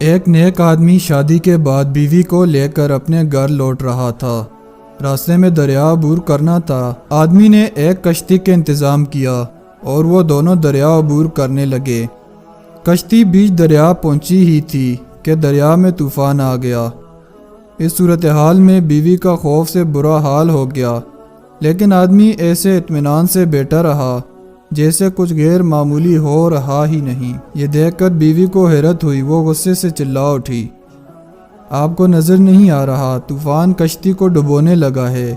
ایک نیک آدمی شادی کے بعد بیوی کو لے کر اپنے گھر لوٹ رہا تھا۔ راستے میں دریا عبور کرنا تھا۔ آدمی نے ایک کشتی کے انتظام کیا اور وہ دونوں دریا عبور کرنے لگے۔ کشتی بیچ دریا پہنچی ہی تھی کہ دریا میں طوفان آ گیا۔ اس صورتحال میں بیوی کا خوف سے برا حال ہو گیا، لیکن آدمی ایسے اطمینان سے بیٹھا رہا جیسے کچھ غیر معمولی ہو رہا ہی نہیں۔ یہ دیکھ کر بیوی کو حیرت ہوئی، وہ غصے سے چلا اٹھی، آپ کو نظر نہیں آ رہا طوفان کشتی کو ڈبونے لگا ہے،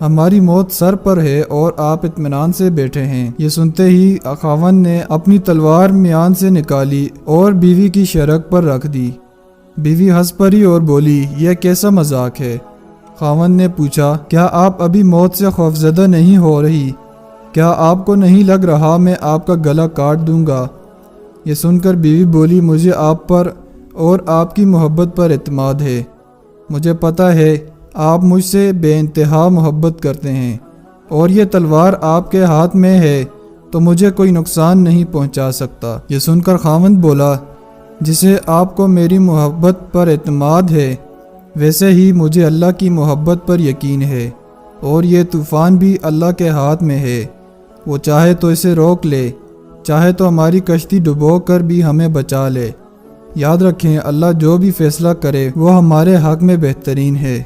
ہماری موت سر پر ہے اور آپ اطمینان سے بیٹھے ہیں۔ یہ سنتے ہی خاوند نے اپنی تلوار میان سے نکالی اور بیوی کی شرک پر رکھ دی۔ بیوی ہنس پڑی اور بولی، یہ کیسا مذاق ہے؟ خاوند نے پوچھا، کیا آپ ابھی موت سے خوفزدہ نہیں ہو رہی؟ کیا آپ کو نہیں لگ رہا میں آپ کا گلا کاٹ دوں گا؟ یہ سن کر بیوی بولی، مجھے آپ پر اور آپ کی محبت پر اعتماد ہے، مجھے پتہ ہے آپ مجھ سے بے انتہا محبت کرتے ہیں، اور یہ تلوار آپ کے ہاتھ میں ہے تو مجھے کوئی نقصان نہیں پہنچا سکتا۔ یہ سن کر خاوند بولا، جسے آپ کو میری محبت پر اعتماد ہے ویسے ہی مجھے اللہ کی محبت پر یقین ہے، اور یہ طوفان بھی اللہ کے ہاتھ میں ہے، وہ چاہے تو اسے روک لے، چاہے تو ہماری کشتی ڈبو کر بھی ہمیں بچا لے۔ یاد رکھیں، اللہ جو بھی فیصلہ کرے وہ ہمارے حق میں بہترین ہے۔